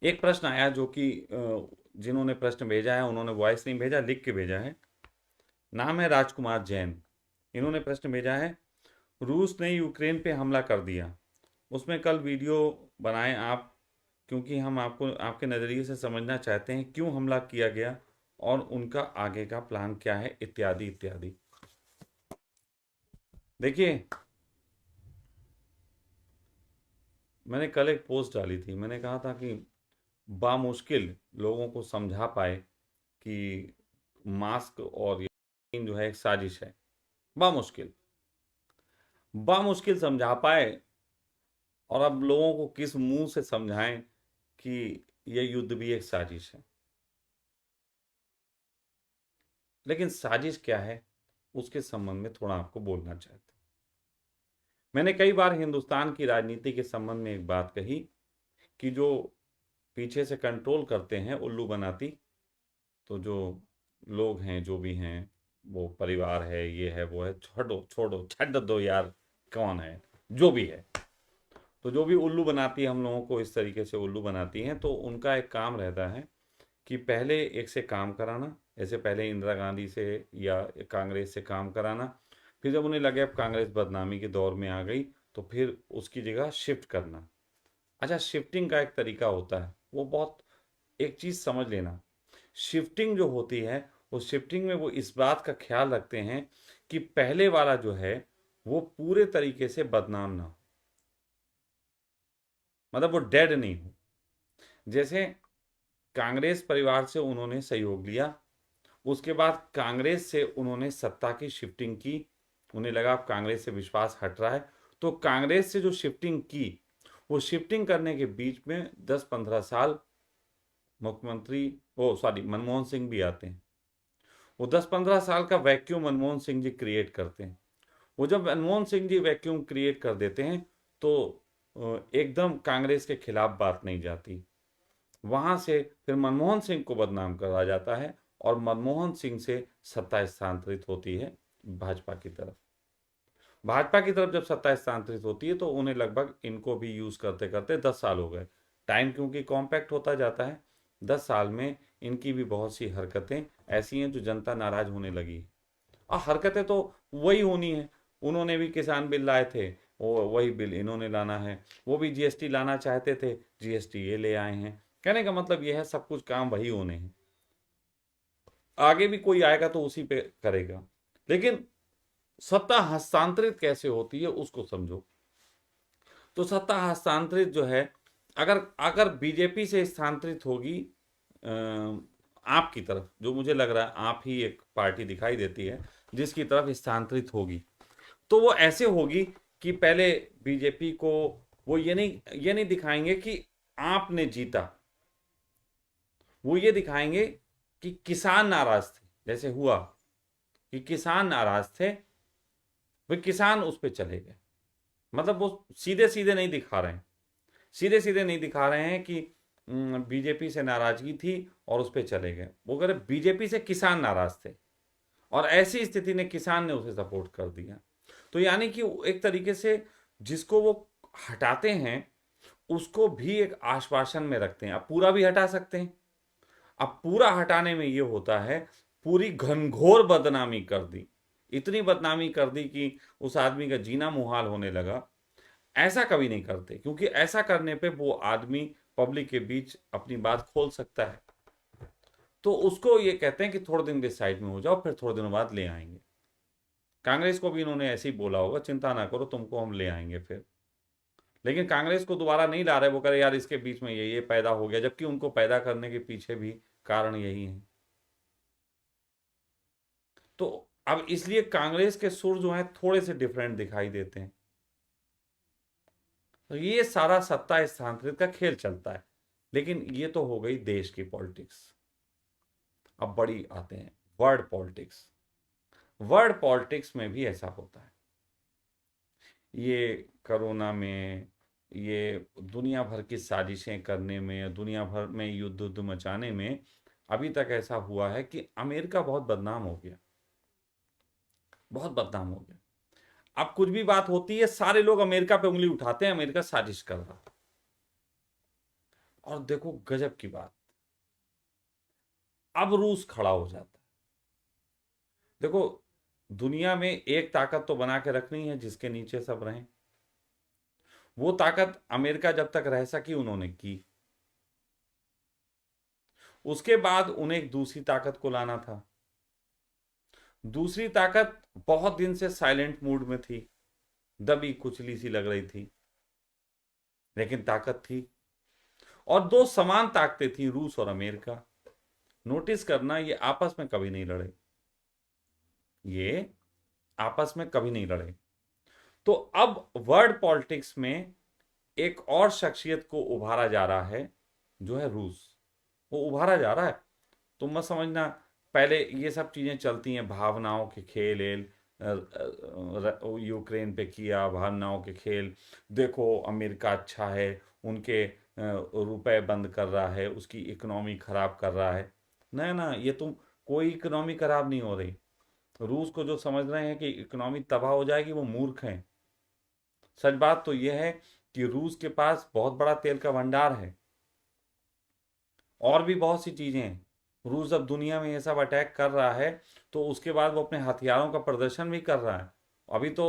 एक प्रश्न आया जो कि जिन्होंने प्रश्न भेजा है उन्होंने वॉइस नहीं भेजा, लिख के भेजा है। नाम है राजकुमार जैन। इन्होंने प्रश्न भेजा है, रूस ने यूक्रेन पे हमला कर दिया, उसमें कल वीडियो बनाएं आप, क्योंकि हम आपको आपके नज़रिए से समझना चाहते हैं क्यों हमला किया गया और उनका आगे का प्लान क्या है, इत्यादि इत्यादि। देखिए, मैंने कल एक पोस्ट डाली थी, मैंने कहा था कि बामुश्किल लोगों को समझा पाए कि मास्क और ये जो है एक साजिश है। बामुश्किल बामुश्किल समझा पाए। और अब लोगों को किस मुंह से समझाएं कि यह युद्ध भी एक साजिश है। लेकिन साजिश क्या है उसके संबंध में थोड़ा आपको बोलना चाहते हैं। मैंने कई बार हिंदुस्तान की राजनीति के संबंध में एक बात कही कि जो पीछे से कंट्रोल करते हैं उल्लू बनाती, तो जो लोग हैं जो भी हैं, वो परिवार है, ये है वो है, छोड़ो छोड़ो छੱड दो यार, कौन है जो भी है। तो जो भी उल्लू बनाती है हम लोगों को, इस तरीके से उल्लू बनाती हैं, तो उनका एक काम रहता है कि पहले एक से काम कराना। ऐसे पहले इंदिरा गांधी से या कांग्रेस से काम कराना, फिर जब उन्हें लगे अब कांग्रेस बदनामी के दौर में आ गई तो फिर उसकी जगह शिफ्ट करना। अच्छा, शिफ्टिंग का एक तरीका होता है, वो बहुत, एक चीज़ समझ लेना, शिफ्टिंग जो होती है, उस शिफ्टिंग में वो इस बात का ख्याल रखते हैं कि पहले वाला जो है वो पूरे तरीके से बदनाम ना हो, मतलब वो डेड नहीं हो। जैसे कांग्रेस परिवार से उन्होंने सहयोग लिया, उसके बाद कांग्रेस से उन्होंने सत्ता की शिफ्टिंग की, उन्हें लगा अब कांग्रेस से विश्वास हट रहा है, तो कांग्रेस से जो शिफ्टिंग की, वो शिफ्टिंग करने के बीच में 10-15 साल मुख्यमंत्री, ओ सॉरी, मनमोहन सिंह भी आते हैं। वो 10-15 साल का वैक्यूम मनमोहन सिंह जी क्रिएट करते हैं। वो जब मनमोहन सिंह जी वैक्यूम क्रिएट कर देते हैं तो एकदम कांग्रेस के खिलाफ बात नहीं जाती। वहां से फिर मनमोहन सिंह को बदनाम करा जाता है और मनमोहन सिंह से सत्ता स्थानांतरित होती है भाजपा की तरफ। भाजपा की तरफ जब सत्ता स्थानांतरित होती है तो उन्हें लगभग, इनको भी यूज करते करते 10 साल हो गए। टाइम क्योंकि कॉम्पैक्ट होता जाता है, 10 साल में इनकी भी बहुत सी हरकतें ऐसी हैं जो जनता नाराज होने लगी है। और हरकतें तो वही होनी है। उन्होंने भी किसान बिल लाए थे, वो वही बिल इन्होंने लाना है। वो भी जीएसटी लाना चाहते थे, जीएसटी ये ले आए हैं। कहने का मतलब ये है सब कुछ काम वही होने हैं, आगे भी कोई आएगा तो उसी पे करेगा। लेकिन सत्ता हस्तांतरित कैसे होती है उसको समझो। तो सत्ता हस्तांतरित जो है, अगर अगर बीजेपी से स्थानांतरित होगी आपकी तरफ, जो मुझे लग रहा है आप ही एक पार्टी दिखाई देती है जिसकी तरफ स्थानांतरित होगी, तो वो ऐसे होगी कि पहले बीजेपी को वो ये नहीं दिखाएंगे कि आपने जीता, वो ये दिखाएंगे कि किसान नाराज थे। जैसे हुआ कि किसान नाराज थे, वे किसान उस पर चले गए। मतलब वो सीधे सीधे नहीं दिखा रहे हैं, सीधे सीधे नहीं दिखा रहे हैं कि बीजेपी से नाराजगी थी और उस पर चले गए। वो कह रहे बीजेपी से किसान नाराज थे और ऐसी स्थिति ने किसान ने उसे सपोर्ट कर दिया। तो यानी कि एक तरीके से जिसको वो हटाते हैं उसको भी एक आश्वासन में रखते हैं। अब पूरा भी हटा सकते हैं। अब पूरा हटाने में ये होता है, पूरी घनघोर बदनामी कर दी, इतनी बदनामी कर दी कि उस आदमी का जीना मुहाल होने लगा। ऐसा कभी नहीं करते, क्योंकि ऐसा करने पे वो आदमी पब्लिक के बीच अपनी बात खोल सकता है। तो उसको ये कहते हैं कि थोड़े दिन के साइड में हो जाओ, फिर थोड़े दिनों बाद ले आएंगे। कांग्रेस को भी इन्होंने ऐसे ही बोला होगा, चिंता ना करो तुमको हम ले आएंगे फिर। लेकिन कांग्रेस को दोबारा नहीं ला रहे, वो कह रहे यार इसके बीच में ये पैदा हो गया, जबकि उनको पैदा करने के पीछे भी कारण यही है। तो अब इसलिए कांग्रेस के सुर जो हैं थोड़े से डिफरेंट दिखाई देते हैं। तो ये सारा सत्ता स्थानांतरित का खेल चलता है। लेकिन ये तो हो गई देश की पॉलिटिक्स। अब बड़ी आते हैं वर्ल्ड पॉलिटिक्स। वर्ल्ड पॉलिटिक्स में भी ऐसा होता है। ये कोरोना में, ये दुनिया भर की साजिशें करने में, दुनिया भर में युद्ध युद्ध मचाने में, अभी तक ऐसा हुआ है कि अमेरिका बहुत बदनाम हो गया, बहुत बदनाम हो गया। अब कुछ भी बात होती है सारे लोग अमेरिका पे उंगली उठाते हैं, अमेरिका साजिश कर रहा। और देखो गजब की बात, अब रूस खड़ा हो जाता है। देखो, दुनिया में एक ताकत तो बना के रखनी है जिसके नीचे सब रहें। वो ताकत अमेरिका जब तक रह सकी उन्होंने की, उसके बाद उन्हें एक दूसरी ताकत को लाना था। दूसरी ताकत बहुत दिन से साइलेंट मूड में थी, दबी कुचली सी लग रही थी, लेकिन ताकत थी। और दो समान ताकतें थी, रूस और अमेरिका। नोटिस करना, ये आपस में कभी नहीं लड़े, ये आपस में कभी नहीं लड़े। तो अब वर्ल्ड पॉलिटिक्स में एक और शख्सियत को उभारा जा रहा है, जो है रूस। वो उभारा जा रहा है। तुम मत समझना पहले ये सब चीजें चलती हैं, भावनाओं के खेल एल, यूक्रेन पे किया भावनाओं के खेल। देखो अमेरिका अच्छा है, उनके रुपए बंद कर रहा है, उसकी इकोनॉमी खराब कर रहा है। ना ना, ये तुम, कोई इकोनॉमी खराब नहीं हो रही। रूस को जो समझ रहे हैं कि इकोनॉमी तबाह हो जाएगी, वो मूर्ख हैं। सच बात तो यह है कि रूस के पास बहुत बड़ा तेल का भंडार है, और भी बहुत सी चीजें हैं। रूस अब दुनिया में ये सब अटैक कर रहा है, तो उसके बाद वो अपने हथियारों का प्रदर्शन भी कर रहा है। अभी तो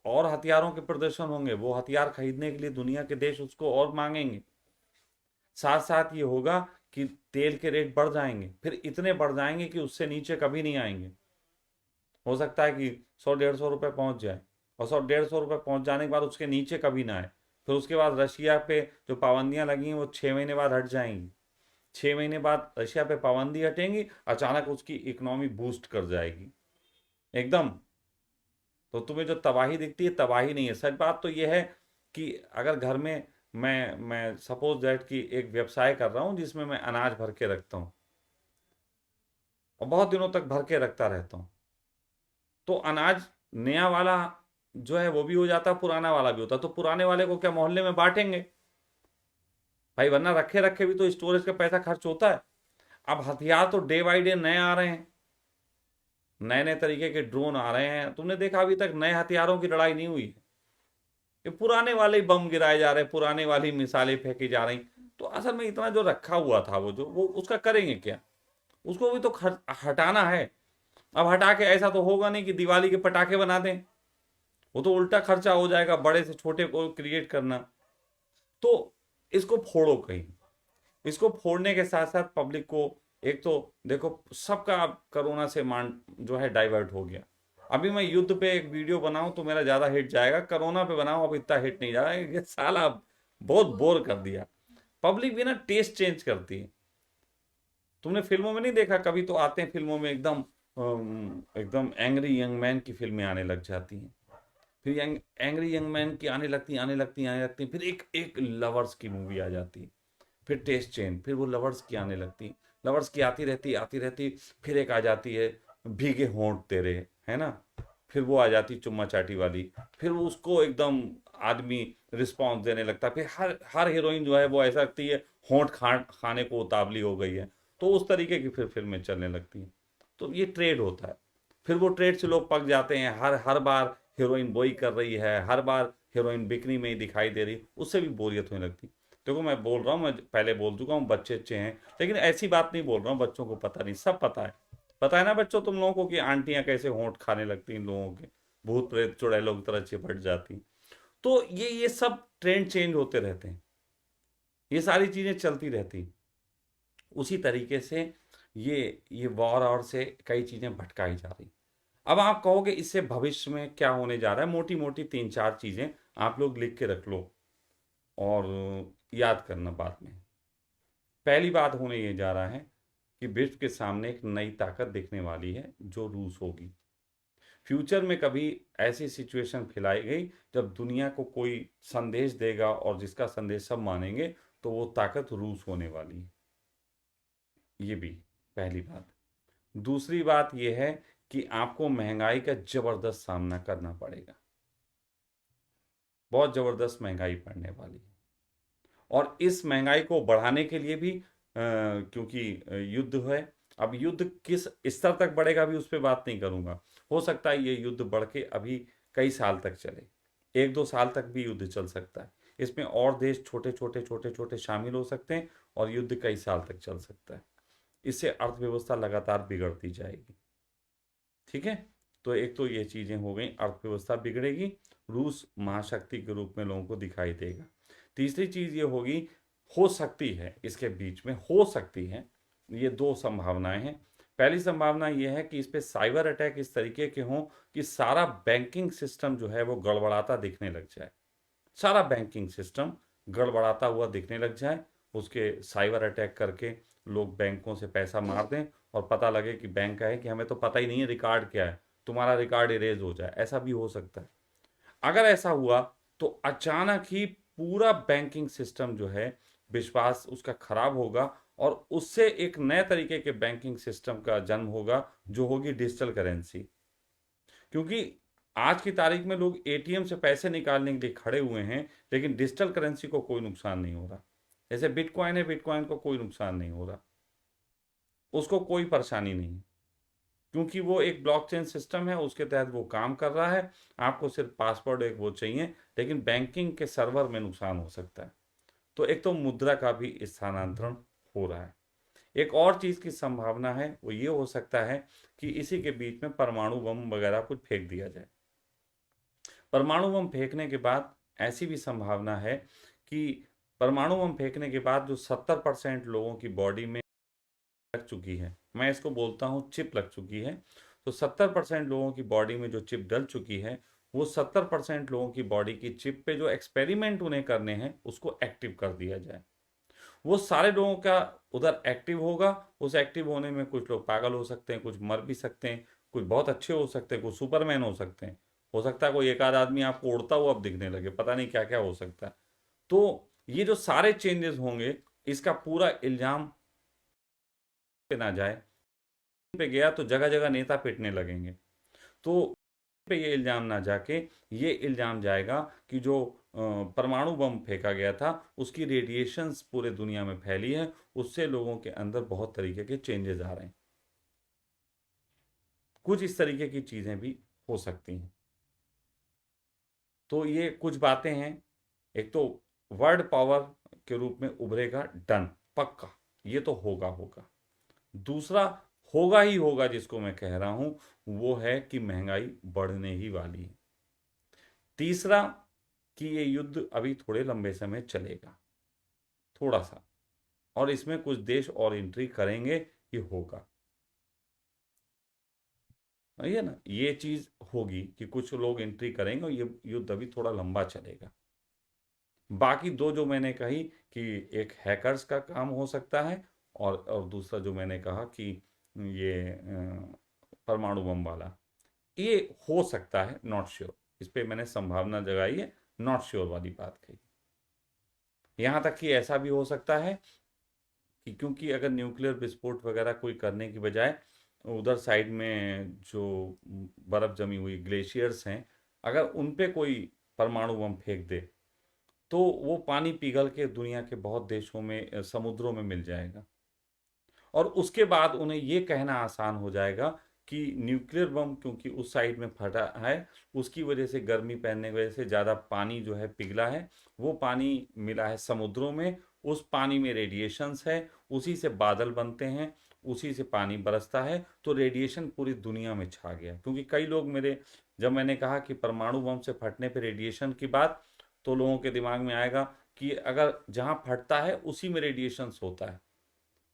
और हथियारों के प्रदर्शन होंगे, वो हथियार खरीदने के लिए दुनिया के देश उसको और मांगेंगे। साथ साथ ये होगा कि तेल के रेट बढ़ जाएंगे, फिर इतने बढ़ जाएंगे कि उससे नीचे कभी नहीं आएंगे। हो सकता है कि 100-150 रुपये पहुंच जाए, और 100-150 रुपये पहुंच जाने के बाद उसके नीचे कभी ना आए। फिर उसके बाद रशिया पे जो पाबंदियां लगी हैं वो 6 महीने बाद हट जाएंगी। 6 महीने बाद रशिया पे पाबंदी हटेंगी, अचानक उसकी इकोनॉमी बूस्ट कर जाएगी एकदम। तो तुम्हें जो तबाही दिखती है, तबाही नहीं है। सच बात तो यह है कि अगर घर में मैं सपोज दैट कि एक व्यवसाय कर रहा हूं जिसमें मैं अनाज भर के रखता हूं, और बहुत दिनों तक भर के रखता रहता हूं, तो अनाज नया वाला जो है वो भी हो जाता, पुराना वाला भी होता। तो पुराने वाले को क्या मोहल्ले में बांटेंगे भाई, वरना रखे रखे भी तो स्टोरेज का पैसा खर्च होता है। अब हथियार तो डे बाई डे नए आ रहे हैं, नए नए तरीके के ड्रोन आ रहे हैं। तुमने देखा अभी तक नए हथियारों की लड़ाई नहीं हुई है, ये पुराने वाले ही बम गिराए जा रहे हैं, पुराने वाली मिसाइलें फेंकी जा रही। तो असल में इतना जो रखा हुआ था वो उसका करेंगे क्या? उसको भी तो हटाना है। अब हटा के ऐसा तो होगा नहीं कि दिवाली के पटाखे बना दें, वो तो उल्टा खर्चा हो जाएगा बड़े से छोटे को क्रिएट करना। तो इसको फोड़ो कहीं। इसको फोड़ने के साथ साथ पब्लिक को, एक तो देखो सबका अब कोरोना से मान जो है डाइवर्ट हो गया। अभी मैं युद्ध पे एक वीडियो बनाऊं तो मेरा ज्यादा हिट जाएगा, कोरोना पे बनाऊं अब इतना हिट नहीं जा रहा है, ये साला बहुत बोर कर दिया। पब्लिक भी ना टेस्ट चेंज करती है। तुमने फिल्मों में नहीं देखा, कभी तो आते हैं फिल्मों में एकदम एकदम एंग्री यंग मैन की फिल्में आने लग जाती हैं, फिर एंग्री यंग मैन की आने लगती, फिर एक एक लवर्स की मूवी आ जाती है, फिर टेस्ट चेंज, फिर वो लवर्स की आने लगती, लवर्स की आती रहती, फिर एक आ जाती है भीगे होंठ तेरे, है ना, फिर वो आ जाती चुम्मा चाटी वाली, फिर वो उसको एकदम आदमी रिस्पॉन्स देने लगता है, फिर हर हर हीरोइन जो है वो ऐसा लगती है होंठ खाने को उतावली हो गई है। तो उस तरीके की फिर फिल्में चलने लगती हैं। तो ये ट्रेड होता है, फिर वो ट्रेड से लोग पक जाते हैं। हर हर बार हीरोइन वही कर रही है, हर बार हीरोइन बिकनी में ही दिखाई दे रही, उससे भी बोरियत होने लगती। देखो मैं बोल रहा हूँ, मैं पहले बोल चुका हूँ बच्चे अच्छे हैं, लेकिन ऐसी बात नहीं बोल रहा हूँ बच्चों को पता नहीं, सब पता है। पता है ना बच्चों तुम लोगों को कि आंटियां कैसे होंठ खाने लगती इन लोगों के, भूत प्रेत चुड़ैलों की तरह चिपट जाती। तो ये सब ट्रेंड चेंज होते रहते हैं, ये सारी चीजें चलती रहती। उसी तरीके से ये ये वॉर और से कई चीजें भटकाई जा रही। अब आप कहोगे इससे भविष्य में क्या होने जा रहा है, मोटी मोटी 3-4 चीजें आप लोग लिख के रख लो और याद करना बाद में। पहली बात होने ये जा रहा है कि विश्व के सामने एक नई ताकत दिखने वाली है, जो रूस होगी। फ्यूचर में कभी ऐसी सिचुएशन फैलाई गई जब दुनिया को कोई संदेश देगा और जिसका संदेश सब मानेंगे, तो वो ताकत रूस होने वाली है। ये भी पहली बात। दूसरी बात यह है कि आपको महंगाई का जबरदस्त सामना करना पड़ेगा, बहुत जबरदस्त महंगाई पड़ने वाली है। और इस महंगाई को बढ़ाने के लिए भी क्योंकि युद्ध है, अब युद्ध किस स्तर तक बढ़ेगा अभी उस पर बात नहीं करूंगा। हो सकता है ये युद्ध बढ़ के अभी कई साल तक चले, 1-2 साल तक भी युद्ध चल सकता है। इसमें और देश छोटे छोटे छोटे छोटे शामिल हो सकते हैं और युद्ध कई साल तक चल सकता है। इससे अर्थव्यवस्था लगातार बिगड़ती जाएगी। ठीक है, तो एक तो ये चीज़ें हो गई, अर्थव्यवस्था बिगड़ेगी, रूस महाशक्ति के रूप में लोगों को दिखाई देगा। तीसरी चीज़ ये होगी, हो सकती है इसके बीच में, हो सकती है, ये दो संभावनाएं हैं। पहली संभावना ये है कि इस पे साइबर अटैक इस तरीके के हों कि सारा बैंकिंग सिस्टम जो है वो गड़बड़ाता दिखने लग जाए, सारा बैंकिंग सिस्टम गड़बड़ाता हुआ दिखने लग जाए, उसके साइबर अटैक करके लोग बैंकों से पैसा मार दें और पता लगे कि बैंक का है कि हमें तो पता ही नहीं है रिकॉर्ड क्या है, तुम्हारा रिकॉर्ड इरेज हो जाए, ऐसा भी हो सकता है। अगर ऐसा हुआ तो अचानक ही पूरा बैंकिंग सिस्टम जो है, विश्वास उसका खराब होगा और उससे एक नए तरीके के बैंकिंग सिस्टम का जन्म होगा जो होगी डिजिटल करेंसी। क्योंकि आज की तारीख में लोग एटीएम से पैसे निकालने के लिए खड़े हुए हैं, लेकिन डिजिटल करेंसी को कोई नुकसान नहीं हो रहा। जैसे बिटकॉइन है, बिटकॉइन को कोई नुकसान नहीं हो रहा, उसको कोई परेशानी नहीं, क्योंकि वो एक ब्लॉकचेन सिस्टम है, उसके तहत वो काम कर रहा है। आपको सिर्फ पासवर्ड एक वो चाहिए, लेकिन बैंकिंग के सर्वर में नुकसान हो सकता है। तो एक तो मुद्रा का भी स्थानांतरण हो रहा है। एक और चीज़ की संभावना है, वो ये हो सकता है कि इसी के बीच में परमाणु बम वगैरह कुछ फेंक दिया जाए। परमाणु बम फेंकने के बाद ऐसी भी संभावना है कि परमाणु बम फेंकने के बाद जो 70% लोगों की बॉडी में लग चुकी है, मैं इसको बोलता हूँ चिप लग चुकी है, तो 70% लोगों की बॉडी में जो चिप डल चुकी है, वो 70% लोगों की बॉडी की चिप पे जो एक्सपेरिमेंट उन्हें करने हैं उसको एक्टिव कर दिया जाए। वो सारे लोगों का उधर एक्टिव होगा। उस एक्टिव होने में कुछ लोग पागल हो सकते हैं, कुछ मर भी सकते हैं, कुछ बहुत अच्छे हो सकते हैं, कुछ सुपरमैन हो सकता है कोई एक आध आदमी आपको उड़ता हुआ अब दिखने लगे, पता नहीं क्या क्या हो सकता है। तो ये जो सारे चेंजेस होंगे, इसका पूरा इल्जाम पे ना जाए, पे गया तो जगह जगह नेता पिटने लगेंगे, तो पे ये इल्जाम ना जाके ये इल्जाम जाएगा कि जो परमाणु बम फेंका गया था उसकी रेडिएशंस पूरे दुनिया में फैली है, उससे लोगों के अंदर बहुत तरीके के चेंजेस आ रहे हैं। कुछ इस तरीके की चीज़ें भी हो सकती हैं। तो ये कुछ बातें हैं। एक तो वर्ल्ड पावर के रूप में उभरेगा, डन, पक्का, ये तो होगा होगा। दूसरा, होगा ही होगा जिसको मैं कह रहा हूं, वो है कि महंगाई बढ़ने ही वाली है। तीसरा, कि ये युद्ध अभी थोड़े लंबे समय चलेगा, थोड़ा सा, और इसमें कुछ देश और एंट्री करेंगे, ये होगा, है ना, ये चीज होगी कि कुछ लोग एंट्री करेंगे और ये युद्ध अभी थोड़ा लंबा चलेगा। बाकी दो जो मैंने कही कि एक हैकर्स का काम हो सकता है, और दूसरा जो मैंने कहा कि ये परमाणु बम वाला, ये हो सकता है, नॉट श्योर, इस पे मैंने संभावना जगाई है, नॉट श्योर वाली बात कही। यहाँ तक कि ऐसा भी हो सकता है कि क्योंकि अगर न्यूक्लियर विस्फोट वगैरह कोई करने की बजाय उधर साइड में जो बर्फ जमी हुई ग्लेशियर्स हैं, अगर उन पे कोई परमाणु बम फेंक दे तो वो पानी पिघल के दुनिया के बहुत देशों में समुद्रों में मिल जाएगा, और उसके बाद उन्हें ये कहना आसान हो जाएगा कि न्यूक्लियर बम क्योंकि उस साइड में फटा है, उसकी वजह से गर्मी पहनने की वजह से ज़्यादा पानी जो है पिघला है, वो पानी मिला है समुद्रों में, उस पानी में रेडिएशंस है, उसी से बादल बनते हैं, उसी से पानी बरसता है, तो रेडिएशन पूरी दुनिया में छा गया। क्योंकि कई लोग मेरे, जब मैंने कहा कि परमाणु बम से फटने पर रेडिएशन की बात, तो लोगों के दिमाग में आएगा कि अगर जहाँ फटता है उसी में रेडिएशंस होता है,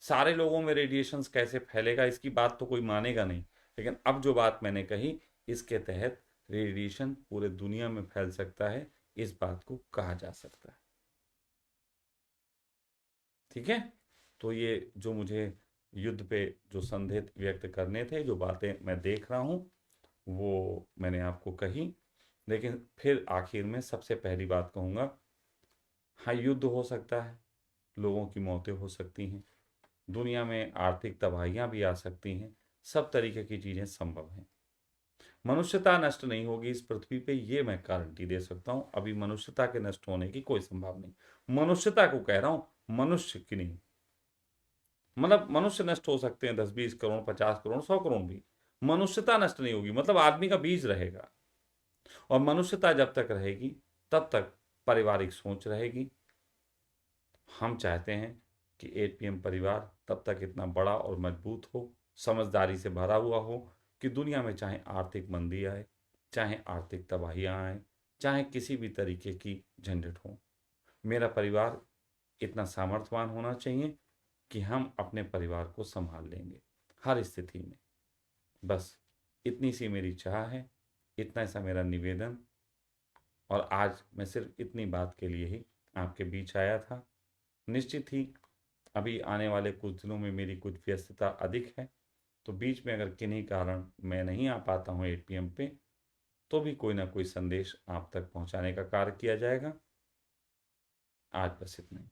सारे लोगों में रेडिएशंस कैसे फैलेगा, इसकी बात तो कोई मानेगा नहीं। लेकिन अब जो बात मैंने कही, इसके तहत रेडिएशन पूरे दुनिया में फैल सकता है, इस बात को कहा जा सकता है। ठीक है, तो ये जो मुझे युद्ध पे जो संदेह व्यक्त करने थे, जो बातें मैं देख रहा हूँ, वो मैंने आपको कही। लेकिन फिर आखिर में सबसे पहली बात कहूँगा, हाँ युद्ध हो सकता है, लोगों की मौतें हो सकती हैं, दुनिया में आर्थिक तबाहियां भी आ सकती हैं, सब तरीके की चीज़ें संभव हैं। मनुष्यता नष्ट नहीं होगी इस पृथ्वी पे, ये मैं गारंटी दे सकता हूँ। अभी मनुष्यता के नष्ट होने की कोई संभावना नहीं, मनुष्यता को कह रहा हूँ, मनुष्य की नहीं। मतलब मनुष्य नष्ट हो सकते हैं, 10-20 करोड़, 50 करोड़, 100 करोड़ भी, मनुष्यता नष्ट नहीं होगी, मतलब आदमी का बीज रहेगा। और मनुष्यता जब तक रहेगी तब तक पारिवारिक सोच रहेगी। हम चाहते हैं कि 8 PM परिवार तब तक इतना बड़ा और मजबूत हो, समझदारी से भरा हुआ हो कि दुनिया में चाहे आर्थिक मंदी आए, चाहे आर्थिक तबाहियाँ आए, चाहे किसी भी तरीके की झंझट हो, मेरा परिवार इतना सामर्थ्यवान होना चाहिए कि हम अपने परिवार को संभाल लेंगे हर स्थिति में। बस इतनी सी मेरी चाह है, इतना सा मेरा निवेदन। और आज मैं सिर्फ इतनी बात के लिए ही आपके बीच आया था। निश्चित ही अभी आने वाले कुछ दिनों में मेरी कुछ व्यस्तता अधिक है, तो बीच में अगर किन्हीं कारण मैं नहीं आ पाता हूँ 8 PM पे, तो भी कोई ना कोई संदेश आप तक पहुँचाने का कार्य किया जाएगा। आज बस इतना ही।